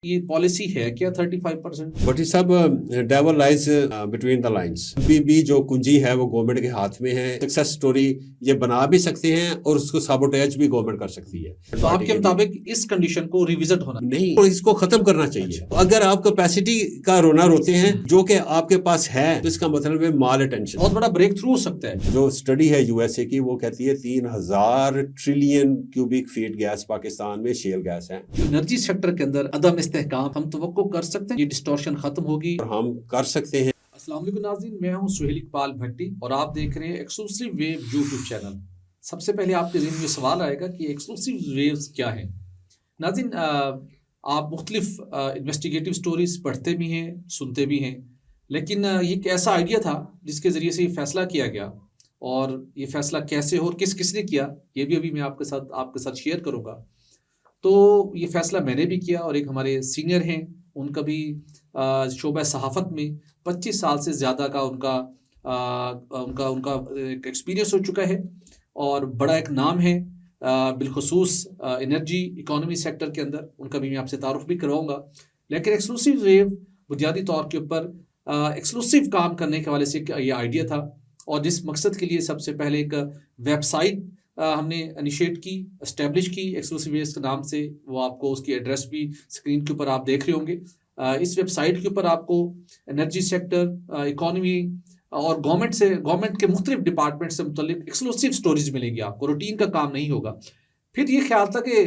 ये पॉलिसी है क्या 35%? बट सब devil lies between the lines. अभी भी जो कुंजी है वो गवर्नमेंट के हाथ में है। सक्सेस स्टोरी ये बना भी सकते हैं और उसको साबोटेज भी गवर्नमेंट कर सकती है। तो आपके मुताबिक इस कंडीशन को रिविजिट होना नहीं, तो इसको खत्म करना चाहिए। अच्छा। अगर आप कैपेसिटी का रोना रोते हैं जो कि आपके पास है, तो इसका मतलब है माल अटेंशन। बहुत बड़ा ब्रेक थ्रू हो सकता है। जो स्टडी है यूएसए की वो कहती है 3000 trillion cubic feet gas Pakistan में शेल गैस है। एनर्जी सेक्टर के अंदर अदम इस्तेहकाम हम तवक्को कर सकते हैं ये डिस्टॉर्शन खत्म होगी और हम कर सकते हैं। अस्सलाम वालेकुम नाज़रीन, मैं हूं सुहेल इकबाल भट्टी और आप देख रहे हैं एक्सक्लूसिव वेव यूट्यूब चैनल। सबसे पहले आपके ज़हन में सवाल आएगा कि एक्सक्लूसिव वेव्स क्या है। नाज़रीन, आप मुख्तलिफ इन्वेस्टिगेटिव स्टोरीज पढ़ते भी हैं, सुनते भी हैं, लेकिन ये एक ऐसा आइडिया था जिसके ज़रिए से ये फैसला किया गया, और ये फैसला कैसे हो और किस किसने किया ये भी अभी मैं आपके साथ शेयर करूँगा। तो ये फैसला मैंने भी किया और एक हमारे सीनियर हैं उनका भी शोबा सहाफ़त में 25 साल से ज़्यादा का उनका एक एक्सपीरियंस हो चुका है और बड़ा एक नाम है बिलखुसूस एनर्जी इकोनॉमी सेक्टर के अंदर। उनका भी मैं आपसे तारुफ भी करवाऊँगा। लेकिन एक्सक्लूसिव वेव बुनियादी तौर के ऊपर एक्सक्लूसिव काम करने के हवाले से ये आइडिया था, और जिस मकसद के लिए सबसे पहले एक वेबसाइट हमने इनिशिएट की, एस्टेब्लिश की एक्सक्लूसिव वेव्स के नाम से। वो आपको उसकी एड्रेस भी स्क्रीन के ऊपर आप देख रहे होंगे। इस वेबसाइट के ऊपर आपको एनर्जी सेक्टर, इकोनॉमी और गवर्नमेंट के मुख्तलिफ डिपार्टमेंट से मुतल्लिक एक्सक्लूसिव स्टोरीज मिलेंगी। आपको रूटीन का काम नहीं होगा। फिर ये ख्याल था कि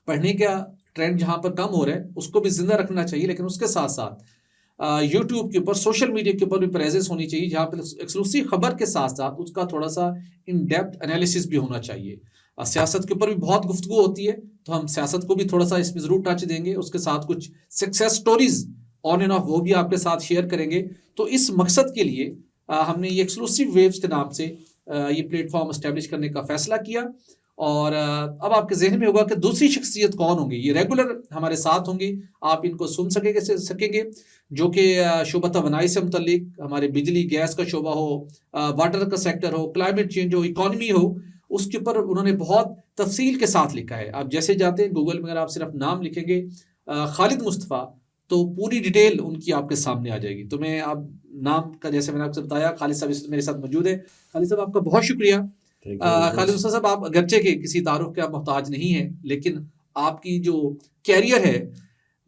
पढ़ने का ट्रेंड जहाँ पर कम हो रहा है उसको भी जिंदा रखना चाहिए, लेकिन उसके साथ साथ यूट्यूब के ऊपर, सोशल मीडिया के ऊपर भी प्रेजेंस होनी चाहिए, जहाँ पर एक्सक्लूसिव खबर के साथ साथ उसका थोड़ा सा इन डेप्थ एनालिसिस भी होना चाहिए। सियासत के ऊपर भी बहुत गुफ्तगू होती है, तो हम सियासत को भी थोड़ा सा इसमें ज़रूर टच देंगे। उसके साथ कुछ success stories on end of वो भी आपके साथ शेयर करेंगे। तो इस मकसद के लिए हमने ये एक्सक्लूसिव वेव्स के नाम से ये प्लेटफॉर्म एस्टेब्लिश करने का फैसला किया। और अब आपके जहन में होगा कि दूसरी शख्सियत कौन होंगी। ये रेगुलर हमारे साथ होंगी, आप इनको सुन सकेंगे, जो कि शोबा तवानाई से मुतल्लिक, हमारे बिजली गैस का शोबा हो, वाटर का सेक्टर हो, क्लाइमेट चेंज हो, इकॉनमी हो, उसके ऊपर उन्होंने बहुत तफसील के साथ लिखा है। आप जैसे जाते हैं गूगल में, अगर आप सिर्फ नाम लिखेंगे खालिद मुस्तफ़ा, तो पूरी डिटेल उनकी आपके सामने आ जाएगी। तो मैं आप नाम का, जैसे मैंने आपसे बताया, खालिद साहब मेरे साथ मौजूद है। खालिद साहब, आपका बहुत शुक्रिया। खालिद मुस्तफ़ा साहब, आप अगरचे के किसी तारुफ के आप मोहताज नहीं हैं, लेकिन आपकी जो कैरियर है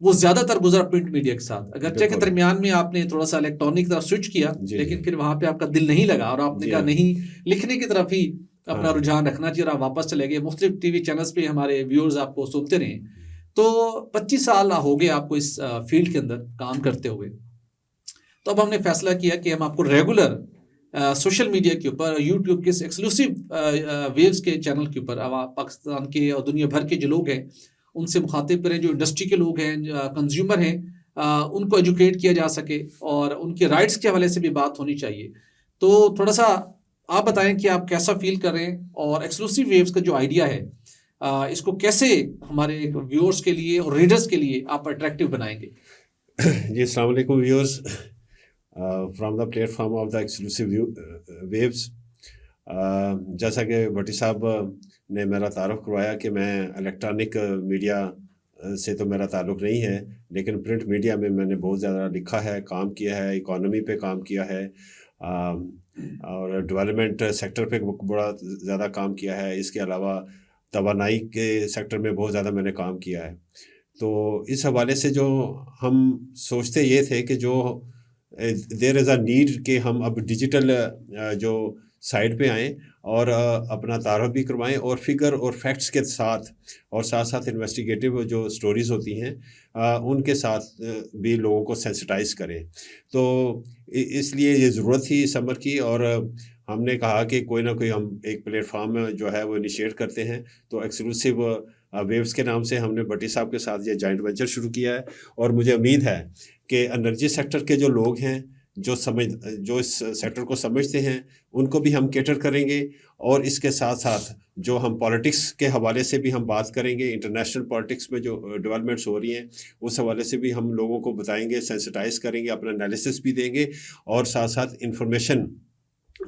वो ज्यादातर गुजरा प्रिंट मीडिया के साथ। अगरचे के दरमियान में आपने थोड़ा सा इलेक्ट्रॉनिक तरफ स्विच किया, लेकिन फिर वहां पे आपका दिल नहीं लगा और आपने कहा नहीं, लिखने की तरफ ही अपना रुझान रखना चाहिए, और आप वापस चले गए। मुख्तलिफ टीवी चैनल्स पे हमारे व्यूअर्स आपको सुनते रहे। तो 25 साल हो गए आपको इस फील्ड के अंदर काम करते हुए। तो अब हमने फैसला किया कि हम आपको रेगुलर सोशल मीडिया के ऊपर, यूट्यूब के एक्सक्लूसिव वेव्स के चैनल के ऊपर, पाकिस्तान के और दुनिया भर के जो लोग हैं उनसे मुखातिब करें, जो इंडस्ट्री के लोग हैं, कंज्यूमर हैं, उनको एजुकेट किया जा सके और उनके राइट्स के हवाले से भी बात होनी चाहिए। तो थोड़ा सा आप बताएं कि आप कैसा फील कर रहे हैं, और एक्सक्लूसिव वेव्स का जो आइडिया है इसको कैसे हमारे व्यूअर्स के लिए और रीडर्स के लिए आप अट्रैक्टिव बनाएंगे। जी, अस्सलाम वालेकुम viewers, from the platform of the exclusive waves. जैसा कि भट्टी साहब ने मेरा तारुफ करवाया कि मैं इलेक्ट्रॉनिक मीडिया से तो मेरा ताल्लुक़ नहीं है, लेकिन प्रिंट मीडिया में मैंने बहुत ज़्यादा लिखा है, काम किया है, इकोनॉमी पे काम किया है, और डेवलपमेंट सेक्टर पे बड़ा ज़्यादा काम किया है। इसके अलावा तवानाई के सेक्टर में बहुत ज़्यादा मैंने काम किया है। तो इस हवाले से जो हम सोचते ये थे कि जो देयर इज़ अ नीड कि हम अब डिजिटल जो साइड पे आएँ और अपना तारुफ भी करवाएं, और फिगर और फैक्ट्स के साथ, और साथ साथ इन्वेस्टिगेटिव जो स्टोरीज़ होती हैं उनके साथ भी लोगों को सेंसिटाइज़ करें। तो इसलिए ये ज़रूरत थी इस अमर की, और हमने कहा कि कोई ना कोई हम एक प्लेटफॉर्म जो है वो इनिशिएट करते हैं। तो एक्सक्लूसिव वेव्स के नाम से हमने भट्टी साहब के साथ ये जॉइंट वेंचर शुरू किया है, और मुझे उम्मीद है कि एनर्जी सेक्टर के जो लोग हैं, जो इस सेक्टर को समझते हैं, उनको भी हम कैटर करेंगे, और इसके साथ साथ जो हम पॉलिटिक्स के हवाले से भी हम बात करेंगे, इंटरनेशनल पॉलिटिक्स में जो डेवलपमेंट्स हो रही हैं उस हवाले से भी हम लोगों को बताएंगे, सेंसिटाइज करेंगे, अपना एनालिसिस भी देंगे, और साथ साथ इंफॉर्मेशन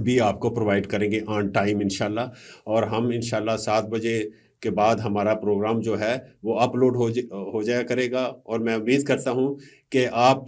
भी आपको प्रोवाइड करेंगे ऑन टाइम इंशाल्लाह। और हम इंशाल्लाह 7 बजे के बाद हमारा प्रोग्राम जो है वो अपलोड हो जाया करेगा। और मैं उम्मीद करता हूँ कि आप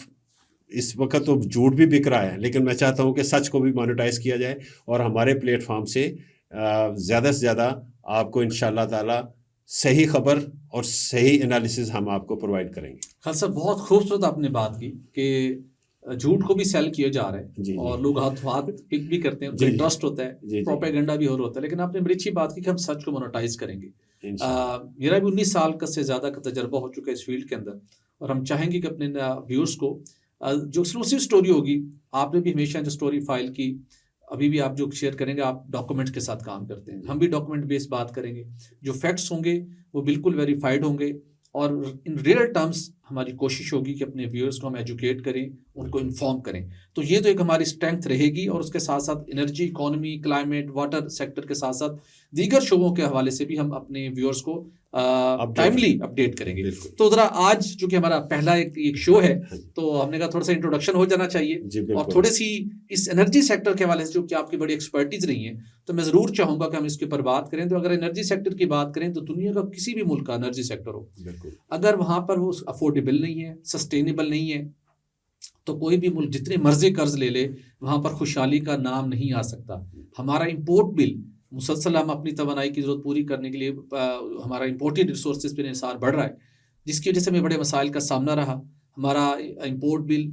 इस वक्त तो झूठ भी बिक रहा है, लेकिन मैं चाहता हूँ कि सच को भी मोनेटाइज किया जाए और हमारे प्लेटफॉर्म से ज़्यादा से ज़्यादा आपको इंशाल्लाह ताला सही खबर और सही एनालिसिस हम आपको प्रोवाइड करेंगे। खालसा बहुत खूबसूरत आपने बात की कि झूठ को भी सेल किया जा रहा है जी, और जी। लोग हाथ हाथ पिक भी करते हैं, उनको जी, इंटरेस्ट होता जी, है, जी। प्रोपेगेंडा भी हो रहा होता है, लेकिन आपने बड़ी अच्छी बात की कि हम सच को मोनेटाइज करेंगे। इंशाल्लाह। मेरा भी 19 साल का से ज़्यादा का तजर्बा हो चुका है इस फील्ड के अंदर, और हम चाहेंगे कि अपने व्यूअर्स को जो एक्सक्लूसिव स्टोरी होगी, आपने भी हमेशा जो स्टोरी फाइल की, अभी भी आप जो शेयर करेंगे, आप डॉक्यूमेंट के साथ काम करते हैं, हम भी डॉक्यूमेंट बेस्ड बात करेंगे। जो फैक्ट्स होंगे वो बिल्कुल वेरीफाइड होंगे, और इन रियल टर्म्स हमारी कोशिश होगी कि अपने व्यूअर्स को हम एजुकेट करें, उनको इन्फॉर्म करें। तो ये तो एक हमारी स्ट्रेंथ रहेगी, और उसके साथ साथ energy, economy, climate, water sector के साथ साथ दीगर शोबों के हवाले से भी हम अपने व्यूअर्स को टाइमली अपडेट करेंगे। बिल्कुल। तो ज़रा आज चूंकि हमारा पहला एक शो है, हाँ जी। तो हमने कहा थोड़ा सा इंट्रोडक्शन हो जाना चाहिए, जी, और बिल्कुल। थोड़ी सी इस एनर्जी सेक्टर के हवाले से जो कि आपकी बड़ी एक्सपर्टीज रही है, तो मैं ज़रूर चाहूँगा कि हम इसके ऊपर बात करें। तो अगर एनर्जी सेक्टर की बात करें, तो दुनिया का किसी भी मुल्क का एनर्जी सेक्टर हो, बिल्कुल। अगर वहाँ पर वो अफोर्डेबल नहीं है, सस्टेनेबल नहीं है, तो कोई भी मुल्क जितने मर्जी कर्ज ले ले, वहाँ पर खुशहाली का नाम नहीं आ सकता। हमारा इंपोर्ट बिल मुसलसल, हम अपनी तवानाई की ज़रूरत पूरी करने के लिए हमारा इंपोर्टेड रिसोर्सेज पे निसार बढ़ रहा है, जिसकी वजह से हमें बड़े मसाइल का सामना रहा। हमारा इंपोर्ट बिल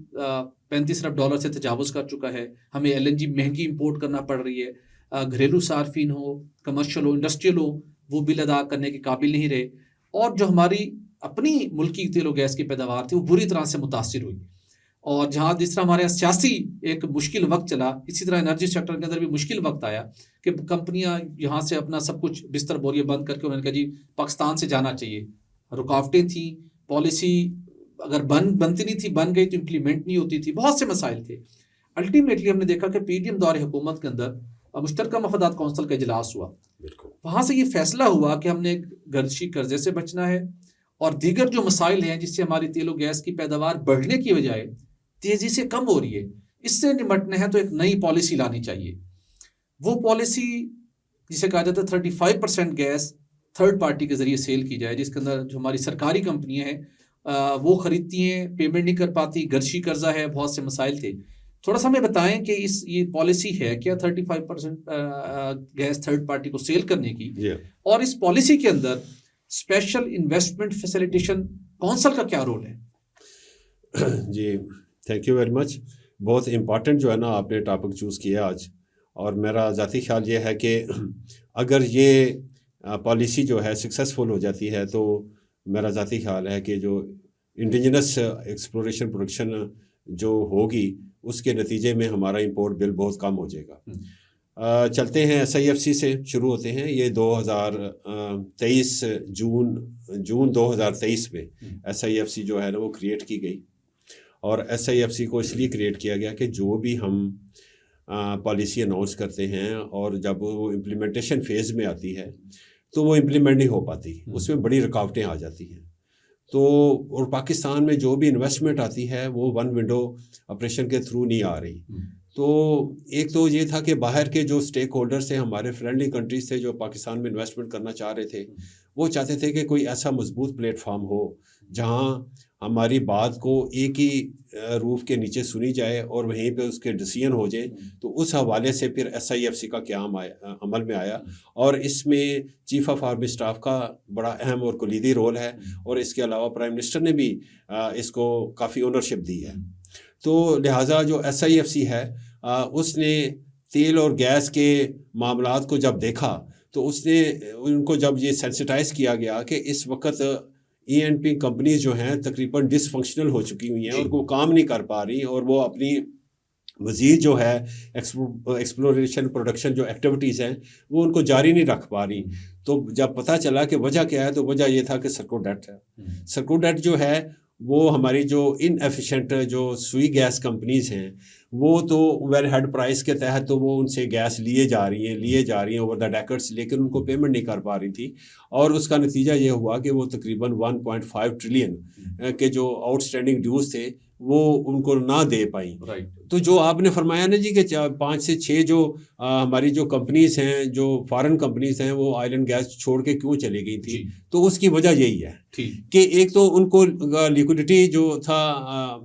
35 अरब डॉलर से तजावज़ कर चुका है। हमें LNG महंगी इंपोर्ट करना पड़ रही है। घरेलू सार्फिन हो, कमर्शियल हो, इंडस्ट्रियल हो, वो बिल अदा करने के काबिल नहीं रहे, और जो हमारी अपनी मुल्की तेल और गैस की पैदावार थी, वो बुरी तरह से मुतासिर हुई। और जहाँ जिस तरह हमारे यहाँ सियासी एक मुश्किल वक्त चला, इसी तरह एनर्जी सेक्टर के अंदर भी मुश्किल वक्त आया कि कंपनियां यहाँ से अपना सब कुछ बिस्तर बोरिया बंद करके उन्होंने कहा जी पाकिस्तान से जाना चाहिए। रुकावटें थी, पॉलिसी अगर बनती नहीं थी, बन गई तो इम्प्लीमेंट नहीं होती थी, बहुत से मसाइल थे। अल्टीमेटली हमने देखा कि PDM दौरे हुकूमत के अंदर मुश्तरका मफादात कौंसिल का इजलास हुआ। वहाँ से ये फैसला हुआ कि हमने गर्शी कर्जे से बचना है, और दीगर जो मसाइल हैं जिससे हमारी तेल और गैस की पैदावार बढ़ने की बजाय तेजी से कम हो रही है, इससे निपटने हैं तो एक नई पॉलिसी लानी चाहिए। वो पॉलिसी जिसे कहा जाता है 35% गैस थर्ड पार्टी के जरिए सेल की जाए, जिसके अंदर जो हमारी सरकारी कंपनियां हैं वो खरीदती हैं, पेमेंट नहीं कर पाती, गर्शी कर्जा है, बहुत से मसाइल थे। थोड़ा सा हमें बताएं कि ये पॉलिसी है क्या 35% गैस थर्ड पार्टी को सेल करने की, और इस पॉलिसी के अंदर स्पेशल इन्वेस्टमेंट फैसिलिटेशन कौंसिल का क्या रोल है? जी, थैंक यू वेरी मच। बहुत इम्पॉर्टेंट जो है ना आपने टॉपिक चूज़ किया आज, और मेरा ज़ाती ख्याल ये है कि अगर ये पॉलिसी जो है सक्सेसफुल हो जाती है, तो मेरा ज़ाती ख्याल है कि जो इंडिजिनस एक्सप्लोरेशन प्रोडक्शन जो होगी, उसके नतीजे में हमारा इंपोर्ट बिल बहुत कम हो जाएगा। चलते हैं SIFC से शुरू होते हैं। ये 2023 जून 2023 में SIFC जो है ना वो क्रिएट की गई, और SIFC को इसलिए क्रिएट किया गया कि जो भी हम पॉलिसी अनाउंस करते हैं और जब वो इम्प्लीमेंटेशन फेज़ में आती है तो वो इम्प्लीमेंट नहीं हो पाती, उसमें बड़ी रुकावटें आ जाती हैं। तो और पाकिस्तान में जो भी इन्वेस्टमेंट आती है वो वन विंडो ऑपरेशन के थ्रू नहीं आ रही। तो एक तो ये था कि बाहर के जो स्टेक होल्डर्स थे, हमारे फ्रेंडली कंट्रीज थे जो पाकिस्तान में इन्वेस्टमेंट करना चाह रहे थे, वो चाहते थे कि कोई ऐसा मजबूत प्लेटफॉर्म हो जहां हमारी बात को एक ही रूफ के नीचे सुनी जाए और वहीं पे उसके डिसीजन हो जाए। तो उस हवाले से फिर SIFC का क़याम अमल में आया, और इसमें चीफ ऑफ आर्मी स्टाफ का बड़ा अहम और कुलीदी रोल है, और इसके अलावा प्राइम मिनिस्टर ने भी इसको काफ़ी ओनरशिप दी है। तो लिहाजा जो SIFC है उसने तेल और गैस के मामलात को जब देखा, तो उसने उनको जब ये सेंसिटाइज किया गया कि इस वक्त E&P कंपनीज जो हैं तकरीबन डिसफंक्शनल हो चुकी हुई हैं और वो काम नहीं कर पा रही, और वो अपनी मज़ीद जो है एक्सप्लोरेशन प्रोडक्शन जो एक्टिविटीज़ हैं वो उनको जारी नहीं रख पा रही। तो जब पता चला कि वजह क्या है, तो वजह ये था कि सरको डेट है। सरको डेट जो है वो हमारी जो इनएफिशिएंट जो सुई गैस कंपनीज़ हैं, वो तो वेल हेड प्राइस के तहत तो वो उनसे गैस लिए जा रही हैं ओवर द डेकेड्स, लेकिन उनको पेमेंट नहीं कर पा रही थी, और उसका नतीजा ये हुआ कि वो तकरीबन 1.5 ट्रिलियन के जो आउटस्टैंडिंग ड्यूज थे वो उनको ना दे पाई। राइट। तो जो आपने फरमाया ना जी कि 5 से 6 जो हमारी जो कंपनीज हैं, जो फॉरेन कंपनीज हैं, वो ऑयल एंड गैस छोड़ के क्यों चली गई थी, जी। तो उसकी वजह यही है ठीक। कि एक तो उनको लिक्विडिटी जो था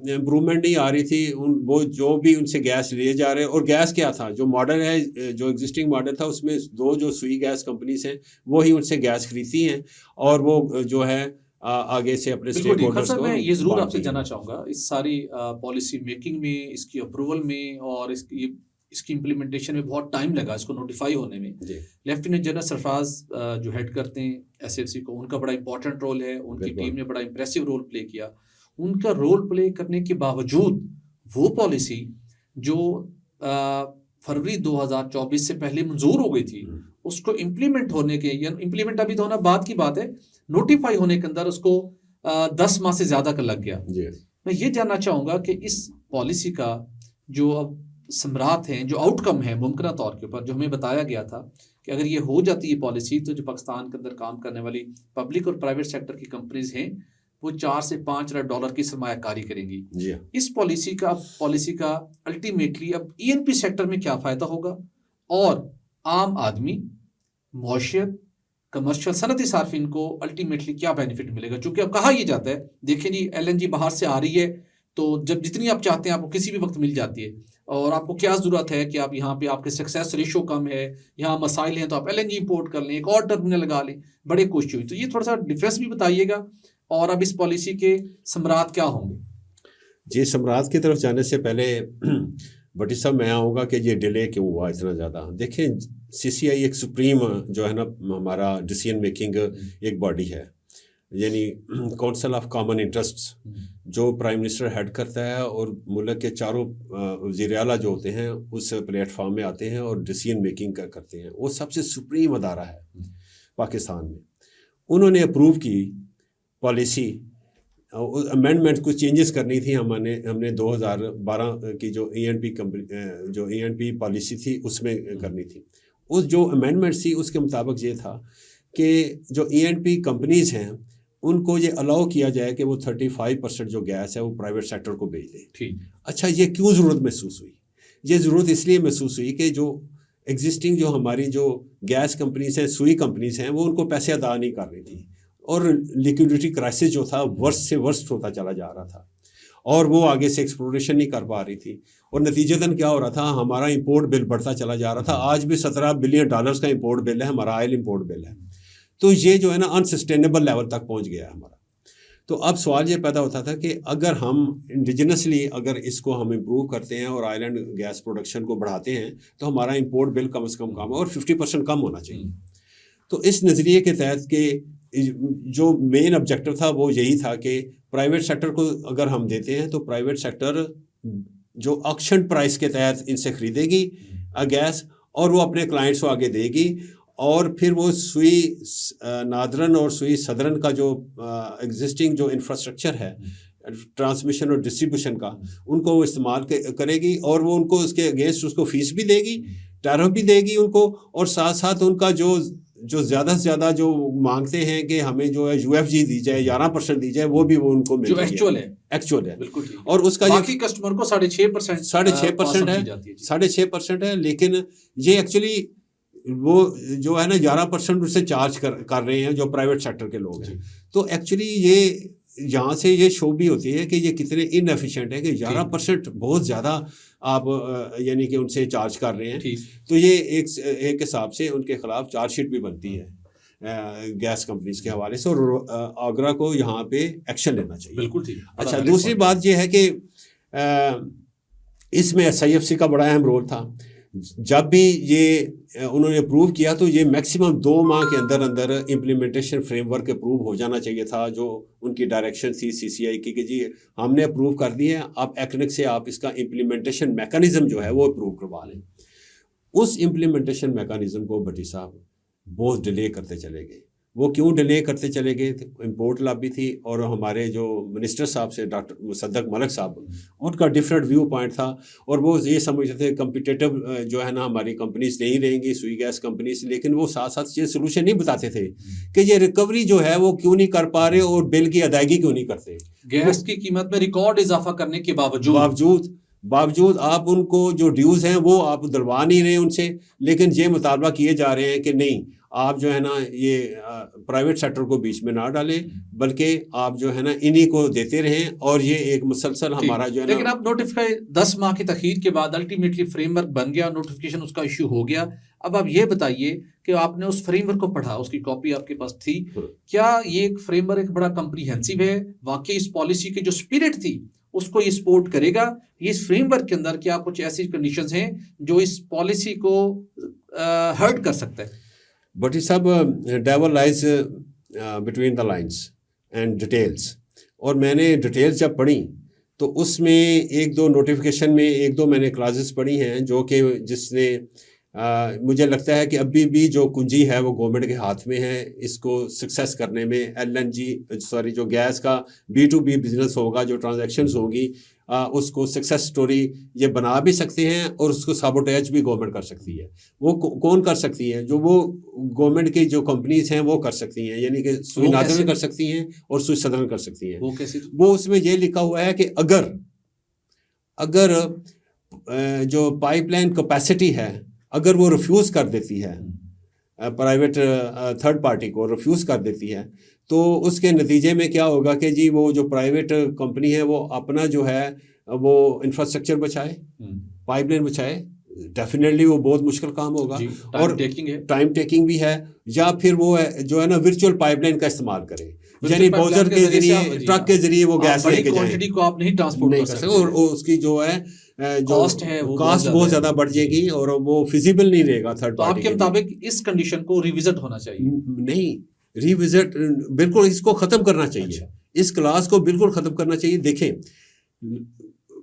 इम्प्रूवमेंट नहीं आ रही थी, वो जो भी उनसे गैस ले जा रहे, और गैस क्या था, जो मॉडल है, जो एग्जिस्टिंग मॉडल था, उसमें 2 जो सुई गैस कंपनीज हैं वो ही उनसे गैस खरीदती हैं, और वो जो है आगे से अपने बिल्कुल स्टेक ठीक। होल्डर्स खान को साहब, मैं ये ज़रूर आपसे बांटती जानना हैं। चाहूँगा, इस सारी पॉलिसी मेकिंग में, इसकी अप्रूवल में और इसकी इम्प्लीमेंटेशन में बहुत टाइम लगा इसको नोटिफाई होने में। जी, लेफ्टिनेंट जनरल सरफराज जो हेड करते हैं एसएफसी को, उनका बड़ा इंपॉर्टेंट रोल है, उनकी बिल्कुल। टीम ने बड़ा इंप्रेसिव रोल प्ले किया। उनका रोल प्ले करने के बावजूद वो पॉलिसी जो फरवरी 2024 से पहले मंजूर हो गई थी, उसको इम्प्लीमेंट होने के, या इम्प्लीमेंट अभी तो होना बाद की बात है, नोटिफाई होने के अंदर उसको 10 माह से ज़्यादा का लग गया। जी। मैं ये जानना चाहूँगा कि इस पॉलिसी का जो अब समरात हैं, जो आउटकम है मुमकिन तौर के ऊपर, जो हमें बताया गया था कि अगर ये हो जाती है पॉलिसी, तो जो पाकिस्तान के अंदर काम करने वाली पब्लिक और प्राइवेट सेक्टर की कंपनीज हैं, वो 4 से 5 अरब डॉलर की सरमायाकारी करेंगी। जी। इस पॉलिसी का अल्टीमेटली अब ईएनपी सेक्टर में क्या फ़ायदा होगा, और आम आदमी, मौशियत, कमर्शियल सनती सार्फिन को अल्टीमेटली क्या बेनिफिट मिलेगा? चूंकि अब कहा यह जाता है, देखें जी, एलएनजी बाहर से आ रही है, तो जब जितनी आप चाहते हैं आपको किसी भी वक्त मिल जाती है, और आपको क्या ज़रूरत है कि आप यहाँ पे, आपके सक्सेस रेशो कम है, यहाँ मसाइल हैं, तो आप एलएनजी इंपोर्ट कर लें, एक और टर्मिनल लगा लें, बड़े खुश हुई। तो ये थोड़ा सा डिफरेंस भी बताइएगा, और अब इस पॉलिसी के समरात क्या होंगे? जी, सम्राट की तरफ जाने से पहले भट्टी साहब, मैं आऊँगा कि ये डिले क्यों हुआ इतना ज़्यादा। देखें, सीसीआई एक सुप्रीम जो है ना, हमारा डिसीजन मेकिंग एक बॉडी है, यानी काउंसिल ऑफ कॉमन इंटरेस्ट्स, जो प्राइम मिनिस्टर हेड करता है, और मुल्क के चारों वज़ीर आला जो होते हैं उस प्लेटफॉर्म में आते हैं और डिसीजन मेकिंग करते हैं। वो सबसे सुप्रीम अदारा है पाकिस्तान में। उन्होंने अप्रूव की पॉलिसी, अमेंडमेंट कुछ चेंजेस करनी थी, हमने 2012 की जो ईएनपी कंपनी, जो ईएनपी पॉलिसी थी, उसमें करनी थी। उस जो अमेंडमेंट थी उसके मुताबिक ये था कि जो ईएनपी कंपनीज हैं उनको ये अलाउ किया जाए कि वो 35% जो गैस है वो प्राइवेट सेक्टर को बेच दें। ठीक। अच्छा, ये क्यों ज़रूरत महसूस हुई? ये ज़रूरत इसलिए महसूस हुई कि जो एग्जिस्टिंग जो हमारी जो गैस कंपनीज हैं, सुई कंपनीज हैं, वो उनको पैसे अदा नहीं कर रही थी, और लिक्विडिटी क्राइसिस जो था वर्स्ट से वर्स्ट होता चला जा रहा था, और वो आगे से एक्सप्लोरेशन नहीं कर पा रही थी, और नतीजतन क्या हो रहा था, हमारा इंपोर्ट बिल बढ़ता चला जा रहा था। आज भी $17 बिलियन का इंपोर्ट बिल है, हमारा ऑयल इंपोर्ट बिल है। तो ये जो है ना, अनसस्टेनेबल लेवल तक पहुंच गया है हमारा। तो अब सवाल ये पैदा होता था कि अगर हम इंडिजिनसली अगर इसको हम इम्प्रूव करते हैं और ऑयल एंड गैस प्रोडक्शन को बढ़ाते हैं, तो हमारा इंपोर्ट बिल कम से कम और 50% कम होना चाहिए। तो इस नज़रिए के तहत के जो मेन ऑब्जेक्टिव था वो यही था कि प्राइवेट सेक्टर को अगर हम देते हैं, तो प्राइवेट सेक्टर जो ऑक्शन प्राइस के तहत इनसे खरीदेगी गैस, और वो अपने क्लाइंट्स को आगे देगी, और फिर वो सुई नादरन और सुई सदरन का जो एग्जिस्टिंग जो इंफ्रास्ट्रक्चर है ट्रांसमिशन और डिस्ट्रीब्यूशन का, उनको वो इस्तेमाल करेगी, और वो उनको उसके अगेंस्ट उसको फीस भी देगी, टैरिफ भी देगी उनको, और साथ साथ उनका जो ज़्यादा से ज़्यादा जो मांगते हैं कि हमें जो है यूएफजी दी जाए, 11% दी जाए, वो भी वो उनको मिल रही है, एक्चुअल है, बिल्कुल। और उसका बाकी कस्टमर को 6.5% है, 6.5% है, लेकिन ये एक्चुअली वो जो है ना 11% उससे चार्ज कर रहे हैं जो प्राइवेट सेक्टर के लोग हैं। तो एक्चुअली ये यहाँ से ये शो भी होती है कि ये कितने इनएफिशिएंट है कि 11% बहुत ज़्यादा आप यानी कि उनसे चार्ज कर रहे हैं। तो ये एक हिसाब से उनके खिलाफ चार्जशीट भी बनती है गैस कंपनीज के हवाले से, और आगरा को यहाँ पे एक्शन लेना चाहिए। बिल्कुल ठीक। अच्छा, दूसरी बात ये है कि इसमें SIFC का बड़ा अहम रोल था। जब भी ये उन्होंने अप्रूव किया, तो ये मैक्सिमम 2 माह के अंदर अंदर इम्प्लीमेंटेशन फ्रेमवर्क अप्रूव हो जाना चाहिए था, जो उनकी डायरेक्शन थी CCI की कि जी हमने अप्रूव कर दी है, आप एक्निक से आप इसका इम्प्लीमेंटेशन मैकेनिज़्म जो है वो अप्रूव करवा लें। उस इम्प्लीमेंटेशन मैकेनिज़्म को भट्टी साहब बहुत डिले करते चले गए। वो क्यों डिले करते चले गए थे? इम्पोर्ट लॉबी थी और हमारे जो मिनिस्टर साहब से डॉक्टर मुसद्दक मलिक साहब, उनका डिफरेंट व्यू पॉइंट था और वो ये समझते थे कम्पिटिटिव जो है ना हमारी कंपनीज नहीं रहेंगी, सुई गैस कंपनीज, लेकिन वो साथ साथ ये सोल्यूशन नहीं बताते थे कि ये रिकवरी जो है वो क्यों नहीं कर पा रहे और बिल की अदायगी क्यों नहीं करते। गैस की कीमत में रिकॉर्ड इजाफा करने के बावजूद आप उनको जो ड्यूज़ हैं वो आप दिलवा नहीं रहे उनसे, लेकिन ये मुतालबा किए जा रहे हैं कि नहीं, आप जो है ना ये प्राइवेट सेक्टर को बीच में ना डालें, बल्कि आप जो है ना इन्हीं को देते रहें और ये एक मुसलसल हमारा जो है ना। लेकिन आप नोटिफाई 10 माह की तखीर के बाद अल्टीमेटली फ्रेमवर्क बन गया, नोटिफिकेशन उसका इशू हो गया। अब आप ये बताइए कि आपने उस फ्रेमवर्क को पढ़ा, उसकी कॉपी आपके पास थी, क्या ये एक फ्रेमवर्क एक बड़ा कम्प्रीहेंसिव है? वाकई इस पॉलिसी की जो स्पिरिट थी उसको ये सपोर्ट करेगा? इस फ्रेमवर्क के अंदर क्या कुछ ऐसी कंडीशंस हैं जो इस पॉलिसी को हर्ट कर सकता है? भट्टी साहब, devil lies between the lines and details, और मैंने डिटेल्स जब पढ़ी तो उसमें एक दो नोटिफिकेशन में एक दो मैंने क्लासेस पढ़ी हैं जो कि जिसने मुझे लगता है कि अभी भी जो कुंजी है वो गवर्नमेंट के हाथ में है इसको सक्सेस करने में। जो गैस का B2B बिजनेस होगा, जो ट्रांजैक्शंस होगी, उसको सक्सेस स्टोरी ये बना भी सकते हैं और उसको साबोटेज भी गवर्नमेंट कर सकती है। वो कौन कर सकती है? जो वो गवर्नमेंट की जो कंपनीज हैं वो कर सकती हैं, यानी कि सुई नादरन कर सकती हैं और सुई सदरन कर सकती हैं। वो कैसे? वो उसमें ये लिखा हुआ है कि अगर जो पाइपलाइन कैपेसिटी है अगर वो रिफ्यूज़ कर देती है, प्राइवेट थर्ड पार्टी को रिफ्यूज़ कर देती है, तो उसके नतीजे में क्या होगा कि जी वो जो प्राइवेट कंपनी है वो अपना जो है वो इंफ्रास्ट्रक्चर बचाए, पाइपलाइन बचाए। डेफिनेटली वो बहुत मुश्किल काम होगा और टाइम टेकिंग भी है। या फिर वो जो है ना वर्चुअल पाइपलाइन का इस्तेमाल करें, यानी बोजर के जरिए, ट्रक के जरिए वो गैस लेके जाएं, को आप नहीं ट्रांसपोर्ट कर सकते और उसकी जो है कॉस्ट है वो कॉस्ट बहुत ज्यादा बढ़ जाएगी और वो फिजिबल नहीं रहेगा थर्ड पार्टी। आपके मुताबिक इस कंडीशन को रिविजिट होना चाहिए? नहीं, रिविजिट बिल्कुल इसको खत्म करना चाहिए। अच्छा। इस क्लास को बिल्कुल खत्म करना चाहिए। देखें,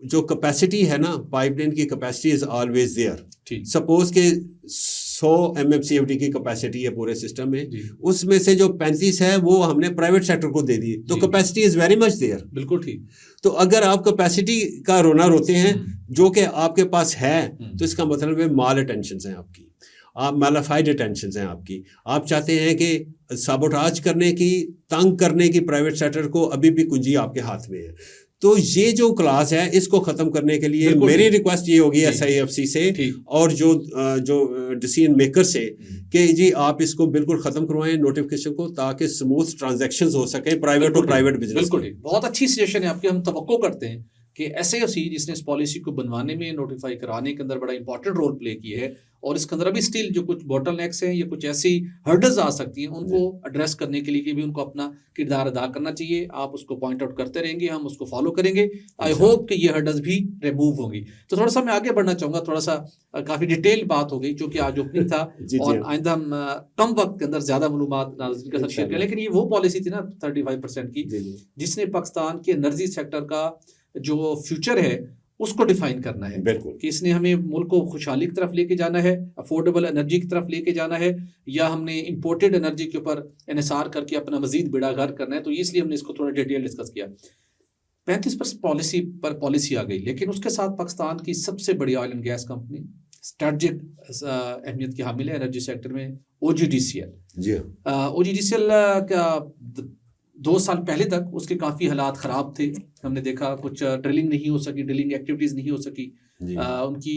जो कैपेसिटी है ना, पाइपलाइन की capacity is always there. Suppose के 100 MMCFD की कैपेसिटी है पूरे सिस्टम में, उसमें से जो 35 है वो हमने प्राइवेट सेक्टर को दे दी, तो capacity is very much there. बिल्कुल ठीक। तो अगर आप कैपेसिटी का रोना रोते हैं जो कि आपके पास है, तो इसका मतलब है माल अटेंशन है आपकी, आप मैलाफाइड अटेंशन हैं आपकी। आप चाहते हैं कि साबोटाज करने की, तंग करने की प्राइवेट सेक्टर को, अभी भी कुंजी आपके हाथ में है। तो ये जो क्लास है इसको खत्म करने के लिए मेरी रिक्वेस्ट ये होगी SIFC से और जो डिसीजन मेकर से कि जी आप इसको बिल्कुल खत्म करवाएं नोटिफिकेशन को, ताकि स्मूथ ट्रांजैक्शंस हो सके प्राइवेट और प्राइवेट बिजनेस। बिल्कुल, बहुत अच्छी सजेशन है आपकी। हम तवक्को करते हैं कि SIFC जिसने इस पॉलिसी को बनवाने में, नोटिफाई कराने के अंदर बड़ा इंपॉर्टेंट रोल प्ले किया है, और इसके अंदर अभी स्टिल जो कुछ बॉटलनेक्स हैं या कुछ ऐसी हर्डल्स आ सकती हैं, उनको एड्रेस करने के लिए भी उनको अपना किरदार अदा करना चाहिए। आप उसको पॉइंट आउट करते रहेंगे, हम उसको फॉलो करेंगे। आई होप कि ये हर्डल्स भी रिमूव होंगी। तो थोड़ा सा मैं आगे बढ़ना चाहूँगा, थोड़ा सा काफ़ी डिटेल बात हो गई, जो कि आज ओपनिंग था और आइंदा हम कम वक्त के अंदर ज़्यादा मालूमात नाज़रीन के साथ शेयर करें। लेकिन ये वो पॉलिसी थी ना 35% की, जिसने पाकिस्तान के एनर्जी सेक्टर का जो फ्यूचर है उसको डिफाइन करना है कि इसने हमें मुल्क को खुशहाली की तरफ लेके जाना है, अफोर्डेबल एनर्जी की तरफ लेके जाना है, या हमने इंपोर्टेड एनर्जी के ऊपर इन्हिसार करके अपना मजीद बेड़ा गर्क करना है। तो इसलिए हमने इसको थोड़ा डिटेल डिस्कस किया। 35% पॉलिसी आ गई, लेकिन उसके साथ पाकिस्तान की सबसे बड़ी oil and gas company, strategic अहमियत की हामिल है एनर्जी सेक्टर में, OGDCL। OGDCL का 2 साल पहले तक उसके काफ़ी हालात ख़राब थे। हमने देखा कुछ ड्रिलिंग नहीं हो सकी, ड्रिलिंग एक्टिविटीज़ नहीं हो सकी। उनकी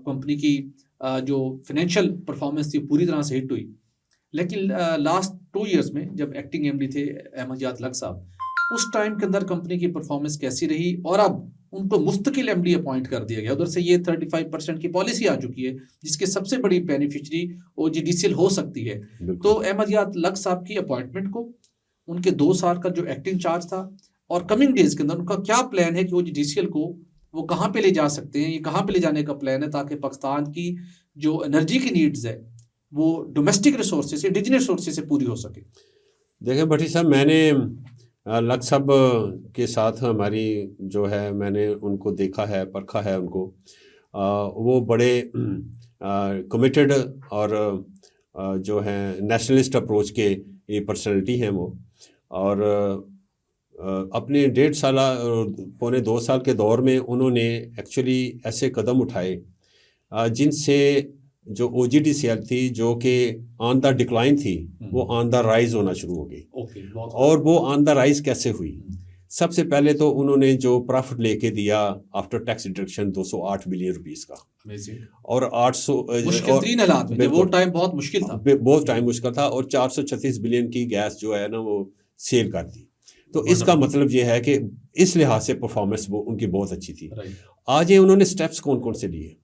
कंपनी की जो फाइनेंशियल परफॉर्मेंस थी पूरी तरह से हिट हुई। लेकिन लास्ट 2 इयर्स में जब एक्टिंग MD थे अहमद याद लक साहब, उस टाइम के अंदर कंपनी की परफॉर्मेंस कैसी रही, और अब उनको मुस्तकिल MD अपॉइंट कर दिया गया। उधर से ये 35% की पॉलिसी आ चुकी है, जिसके सबसे बड़ी बेनिफिशरी OGDCL हो सकती है। तो अहमद याद लक साहब की अपॉइंटमेंट को, उनके 2 साल का जो एक्टिंग चार्ज था, और कमिंग डेज के अंदर उनका क्या प्लान है कि OGDCL को वो कहाँ पे ले जा सकते हैं, ये कहाँ पे ले जाने का प्लान है, ताकि पाकिस्तान की जो एनर्जी की नीड्स है वो डोमेस्टिक रिसोर्सेज से, इंडिजिनस रिसोर्सेज से पूरी हो सके। देखिए भट्टी साहब, मैंने लक साहब के साथ हमारी जो है, मैंने उनको देखा है, परखा है उनको। वो बड़े कमिटेड और जो है नेशनलिस्ट अप्रोच के ये पर्सनैलिटी हैं वो। और अपने 1.5 साल पौने 2 साल के दौर में उन्होंने एक्चुअली ऐसे कदम उठाए जिनसे जो OGDCL थी जो कि ऑन द डिक्लाइन थी वो ऑन द राइज होना शुरू हो गई। और वो ऑन द राइज कैसे हुई? सबसे पहले तो उन्होंने जो प्रॉफिट लेके दिया after tax deduction 208 billion rupees का। और 800 मुश्किल हालात में, वो टाइम बहुत मुश्किल था, बहुत टाइम मुश्किल था। और 436 बिलियन की गैस जो है ना वो सेल कर दी। तो इसका मतलब ये है कि इस लिहाज से परफॉर्मेंस वो उनकी बहुत अच्छी थी। आज ये उन्होंने स्टेप्स कौन कौन से लिए?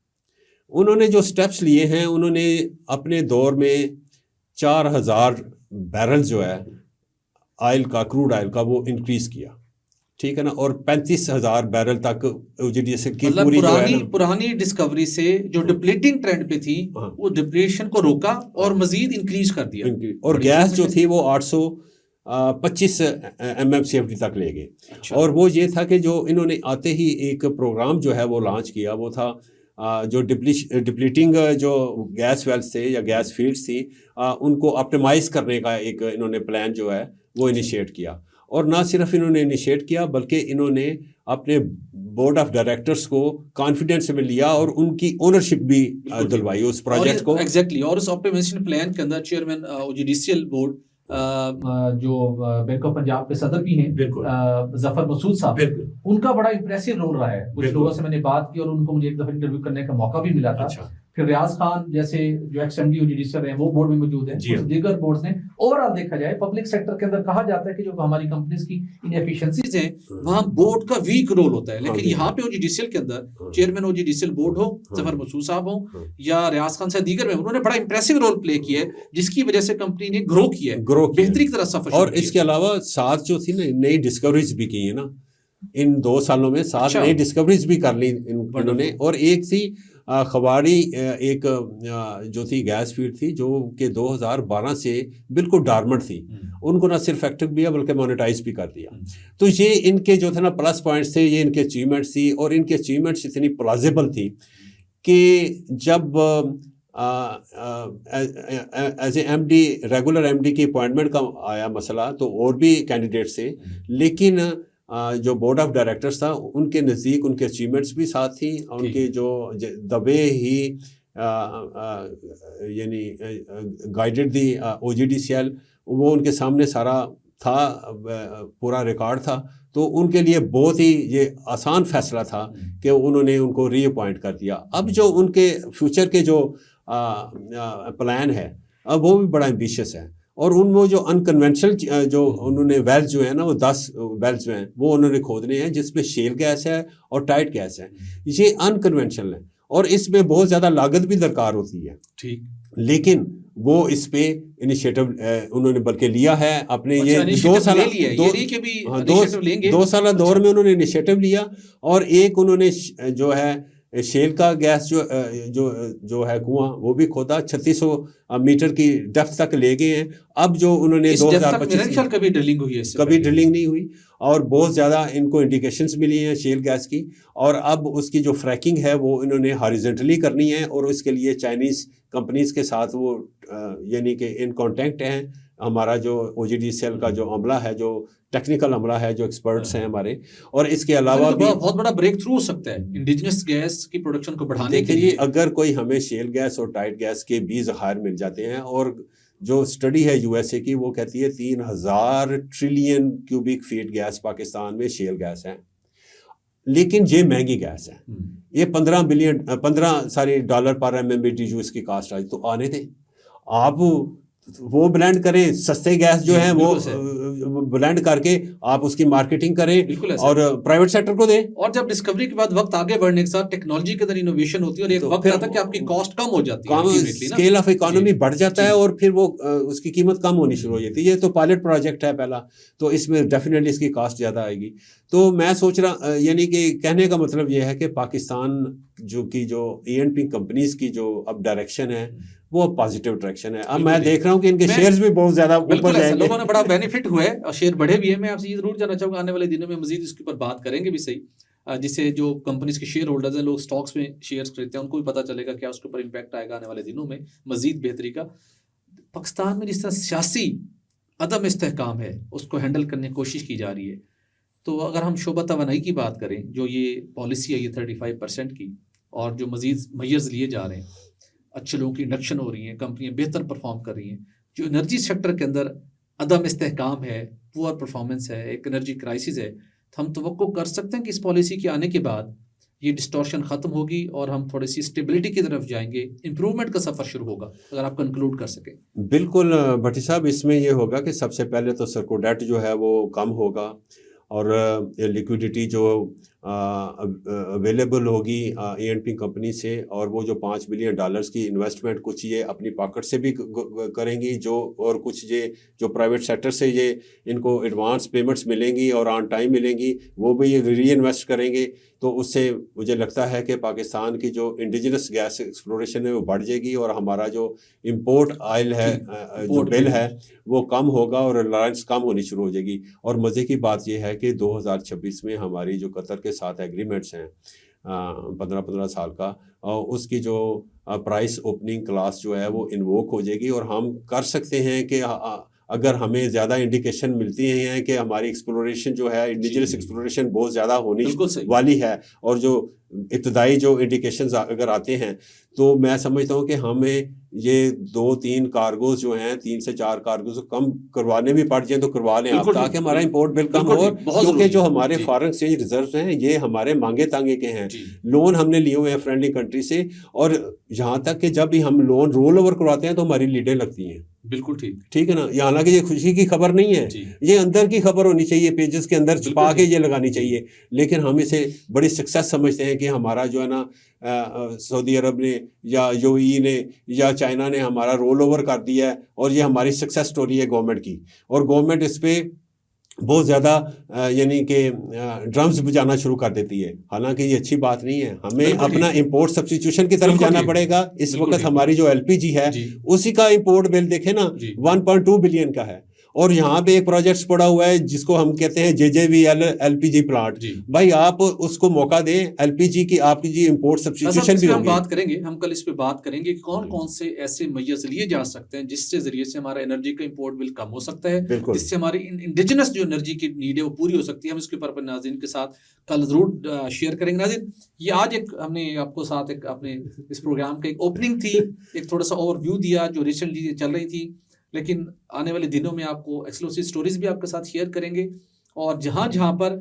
उन्होंने जो स्टेप्स लिए हैं, उन्होंने अपने दौर में 4000 बैरल जो है ऑयल का, क्रूड ऑयल का, वो इंक्रीज किया, ठीक है ना। और 35,000 बैरल तक OGDCL की पूरी पुरानी डिस्कवरी से जो डिप्लीटिंग ट्रेंड पे थी वो डिप्लीशन को रोका और मजीद इंक्रीज कर दिया। और गैस जो थी वो 825 MMCFD तक ले गए। अच्छा। और वो ये था कि जो इन्होंने आते ही एक प्रोग्राम जो है वो लॉन्च किया, वो था जो डिप्लीटिंग जो गैस वेल्स थे या गैस फील्ड्स थी उनको ऑप्टिमाइज करने का एक इन्होंने प्लान जो है वो इनिशिएट किया। और ना सिर्फ इन्होंने इनिशिएट किया बल्कि इन्होंने अपने बोर्ड ऑफ डायरेक्टर्स को कॉन्फिडेंस में लिया और उनकी ओनरशिप भी दिलवाई उस प्रोजेक्ट को। एग्जैक्टली। और उस ऑप्टिमाइजेशन प्लान के अंदर चेयरमैन OGDCL बोर्ड जो बैंक ऑफ पंजाब के सदर भी हैं जफर मसूद साहब, उनका बड़ा इंप्रेसिव रोल रहा है। कुछ लोगों से मैंने बात की और उनको मुझे एक दफा इंटरव्यू करने का मौका भी मिला था। अच्छा। फिर रियाज खान जैसे जो XMD OGDCL हैं वो बोर्ड में मौजूद हैं, कुछ दीगर बोर्ड्स ने। ओवरऑल देखा जाए पब्लिक सेक्टर के अंदर कहा जाता है कि जो हमारी कंपनीज की इनएफिशिएंसीज हैं वहां बोर्ड का वीक रोल होता है, लेकिन यहाँ पे OGDCL के अंदर चेयरमैन OGDCL बोर्ड हो, जफर मसूद साहब हो या रियाज खान साहब दीगर में, उन्होंने बड़ा इंप्रेसिव रोल प्ले किया है जिसकी वजह से कंपनी ने ग्रो किया है, बेहतरीन तरह सफर। और इसके अलावा 7 जो थी ना नई डिस्कवरीज भी की है ना इन 2 सालों में, 7 नई डिस्कवरीज भी कर ली इन्होंने। और एक थी खवाड़ी, एक जो थी गैस फील्ड थी जो कि 2012 से बिल्कुल डॉर्मेंट थी, उनको ना सिर्फ एक्टिव किया बल्कि मोनेटाइज भी कर दिया। तो ये इनके जो थे ना प्लस पॉइंट्स थे, ये इनके अचीवमेंट्स थी। और इनके अचीवमेंट्स इतनी प्लाजिबल थी कि जब as a MD regular MD की अपॉइंटमेंट का आया मसला तो और भी कैंडिडेट्स थे, लेकिन जो बोर्ड ऑफ डायरेक्टर्स था उनके नज़दीक उनके अचीवमेंट्स भी साथ थी। उनके जो दबे ही यानी गाइडेड दी OGDCL, वो उनके सामने सारा था, पूरा रिकॉर्ड था। तो उनके लिए बहुत ही ये आसान फैसला था कि उन्होंने उनको रीअपॉइंट कर दिया। अब जो उनके फ्यूचर के जो प्लान है अब वो भी बड़ा एम्बिशियस है। और उन वो जो अनकन्वेंशनल जो उन्होंने वेल्स जो है ना वो 10 वेल्स जो हैं वो उन्होंने खोदने हैं जिसमें शेल गैस है और टाइट गैस है। ये अनकन्वेंशनल है और इसमें बहुत ज़्यादा लागत भी दरकार होती है, ठीक। लेकिन वो इस पे इनिशिएटिव उन्होंने बल्कि लिया है अपने। ये 2 साल दौर में उन्होंने इनिशिएटिव लिया। और एक उन्होंने जो है शेल का गैस जो है कुआं वो भी खोदा, 3600 मीटर की डेप्थ तक ले गए हैं। अब जो उन्होंने 2025 कभी ड्रिलिंग हुई है, कभी ड्रिलिंग नहीं हुई और बहुत ज़्यादा इनको इंडिकेशंस मिली हैं शेल गैस की। और अब उसकी जो फ्रैकिंग है वो इन्होंने हॉरिजॉन्टली करनी है और उसके लिए चाइनीज़ कंपनीज़ के साथ वो यानी कि इन कॉन्टेक्ट हैं। हमारा जो OGDCL का जो अमला है, जो टेक्निकल अमला है, जो एक्सपर्ट्स हैं हमारे। और इसके अलावा भी बहुत बड़ा ब्रेक थ्रू हो सकता है इंडिजिनस गैस की प्रोडक्शन को बढ़ाने के लिए। अगर कोई हमें शेल गैस और टाइट गैस के भी ज़खायर मिल जाते हैं। और जो स्टडी है USA की वो कहती है 3000 trillion cubic feet gas Pakistan में शेल गैस है, लेकिन ये महंगी गैस है। ये $15 पर MMBTU इसकी कास्ट आई। तो आने दें, आप वो ब्लेंड करें, सस्ते गैस जो है वो ब्लेंड करके आप उसकी मार्केटिंग करें और प्राइवेट सेक्टर को दें। और जब डिस्कवरी के बाद वक्त आगे बढ़ने के साथ टेक्नोलॉजी के अंदर इनोवेशन होती है और एक तो वक्त आता है कि आपकी कॉस्ट कम हो जाती है, स्केल ऑफ इकोनॉमी बढ़ जाता है और फिर वो उसकी कीमत कम होनी शुरू हो जाती है। ये तो पायलट प्रोजेक्ट है पहला, तो इसमें डेफिनेटली इसकी कॉस्ट ज़्यादा आएगी। तो मैं सोच रहा, यानी कि कहने का मतलब ये है कि पाकिस्तान जो E&P कंपनीज की जो अब डायरेक्शन है वो पॉजिटिव डायरेक्शन है। अब मैं देख रहा हूँ कि इनके शेयर्स भी बहुत ज्यादा ऊपर जाएंगे, लोगों ने बड़ा बेनिफिट हुआ है और शेयर बढ़े भी है। मैं आपसे ये जरूर जानना चाहूँगा, आने वाले दिनों में मजीद इसके ऊपर बात करेंगे भी सही, जिससे जो कंपनीज के शेयर होल्डर्स हैं, लोग स्टॉक्स में शेयर्स खरीदते हैं, उनको भी पता चलेगा क्या उसके ऊपर इम्पैक्ट आएगा आने वाले दिनों में मजीद बेहतरी का। पाकिस्तान में जिस तरह सियासी अदम इस्तेहकाम है उसको हैंडल करने की कोशिश की जा रही है। तो अगर हम शोबा तवानाई की बात करें, जो ये पॉलिसी है ये 35% की, और जो मज़ीद मेजर्स लिए जा रहे हैं, अच्छे लोगों की इंडक्शन हो रही हैं, कंपनियां बेहतर परफॉर्म कर रही हैं, जो एनर्जी सेक्टर के अंदर अदम इस्तेहकाम है, पुअर परफॉर्मेंस है, एक एनर्जी क्राइसिस है, तो हम तवक्को कर सकते हैं कि इस पॉलिसी के आने के बाद ये डिस्टॉर्शन ख़त्म होगी और हम थोड़ी सी स्टेबिलिटी की तरफ जाएंगे, इम्प्रूवमेंट का सफ़र शुरू होगा, अगर आप कंक्लूड कर सकें। बिल्कुल भट्टी साहब, इसमें ये होगा कि सबसे पहले तो सरको डेट जो है वो कम होगा, और लिक्विडिटी जो अवेलेबल होगी E&P कंपनी से, और वो जो $5 बिलियन की इन्वेस्टमेंट कुछ ये अपनी पॉकेट से भी करेंगी, जो और कुछ ये जो प्राइवेट सेक्टर से ये इनको एडवांस पेमेंट्स मिलेंगी और ऑन टाइम मिलेंगी, वो भी ये री इन्वेस्ट करेंगे। तो उससे मुझे लगता है कि पाकिस्तान की जो इंडिजिनस गैस एक्सप्लोरेशन है वो बढ़ जाएगी, और हमारा जो इंपोर्ट ऑयल है जो बिल है वो कम होगा और रिलायंस कम होनी शुरू हो जाएगी। और मज़े की बात यह है कि 2026 में हमारी जो कतर के साथ एग्रीमेंट्स हैं 15-15 साल का, उसकी जो प्राइस ओपनिंग क्लास जो है वो इन्वोक हो जाएगी, और हम कर सकते हैं कि अगर हमें ज़्यादा इंडिकेशन मिलती हैं कि हमारी एक्सप्लोरेशन जो है इंडिजिनस एक्सप्लोरेशन बहुत ज़्यादा होनी वाली है, और जो इब्तदाई जो इंडिकेशंस अगर आते हैं, तो मैं समझता हूँ कि हमें ये 2-3 कार्गोज जो हैं, 3 से 4 कार्गोज कम करवाने भी पड़ जाएं तो करवा लें आप, ताकि हमारा इंपोर्ट बिल कम हो, क्योंकि जो हमारे फॉरेन एक्सचेंज रिजर्व हैं ये हमारे मांगे तांगे के हैं। लोन हमने लिए हुए हैं फ्रेंडली कंट्री से, और यहाँ तक कि जब भी हम लोन रोल ओवर करवाते हैं तो हमारी लीडें लगती हैं। बिल्कुल ठीक है ना। ये हालांकि ये खुशी की खबर नहीं है, ये अंदर की खबर होनी चाहिए, पेजेस के अंदर छुपा के ये लगानी चाहिए, लेकिन हम इसे बड़ी सक्सेस समझते हैं कि हमारा जो है ना सऊदी अरब ने या यूएई ने या चाइना ने हमारा रोल ओवर कर दिया है, और ये हमारी सक्सेस स्टोरी है गवर्नमेंट की, और गवर्नमेंट इस पर बहुत ज़्यादा यानी कि ड्रम्स बजाना शुरू कर देती है। हालांकि ये अच्छी बात नहीं है, हमें अपना इंपोर्ट सब्स्टिट्यूशन की तरफ जाना पड़ेगा। इस वक्त हमारी जो एलपीजी है उसी का इंपोर्ट बिल देखें ना 1.2 बिलियन का है, और यहाँ पे एक प्रोजेक्ट पड़ा हुआ है जिसको हम कहते हैं JJVL एलपीजी प्लांट। भाई आप उसको मौका दें, एलपीजी की आपकी जी इंपोर्ट सब्स्टिट्यूशन भी हम बात करेंगे, हम कल इस पे बात करेंगे कि कौन कौन से ऐसे मेजर्स लिए जा सकते हैं जिससे जरिए से हमारा एनर्जी का इंपोर्ट बिल कम हो सकता है, जिससे हमारी इंडिजिनस जो एनर्जी की नीड है वो पूरी हो सकती है। हम इसके ऊपर अपने नाज़रीन के साथ कल जरूर शेयर करेंगे। नाज़रीन, ये आज एक हमने आपको साथ एक अपने इस प्रोग्राम का एक ओपनिंग थी, एक थोड़ा सा ओवरव्यू दिया जो रिसेंटली चल रही थी, लेकिन आने वाले दिनों में आपको एक्सक्लूसिव स्टोरीज भी आपके साथ शेयर करेंगे, और जहाँ जहाँ पर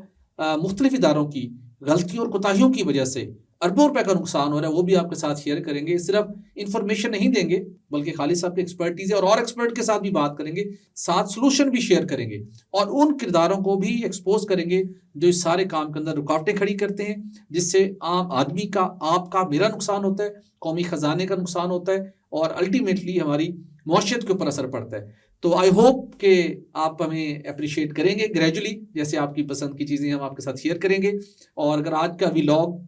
मुख्तलिफ इदारों की गलतियों और कोताहियों की वजह से अरबों रुपए का नुकसान हो रहा है वो भी आपके साथ शेयर करेंगे। सिर्फ इंफॉर्मेशन नहीं देंगे बल्कि खाली साहब की एक्सपर्टीज है, और एक्सपर्ट के साथ भी बात करेंगे, साथ सलूशन भी शेयर करेंगे, और उन किरदारों को भी एक्सपोज करेंगे जो इस सारे काम के अंदर रुकावटें खड़ी करते हैं, जिससे आम आदमी का, आपका, मेरा नुकसान होता है, कौमी खजाने का नुकसान होता है, और अल्टीमेटली हमारी मुआशरत के ऊपर असर पड़ता है। तो आई होप कि आप हमें अप्रिशिएट करेंगे ग्रेजुअली, जैसे आपकी पसंद की चीज़ें हम आपके साथ शेयर करेंगे। और अगर आज का व्लॉग,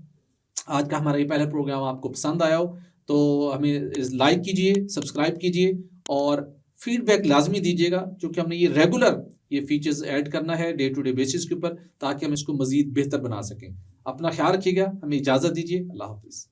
आज का हमारा ये पहला प्रोग्राम आपको पसंद आया हो तो हमें लाइक कीजिए, सब्सक्राइब कीजिए, और फीडबैक लाजमी दीजिएगा, क्योंकि हमने ये रेगुलर ये फीचर्स ऐड करना है डे टू डे बेसिस के ऊपर, ताकि हम इसको मज़ीद बेहतर बना सकें। अपना ख्याल रखिएगा, हमें इजाज़त दीजिए। अल्लाह हाफिज़।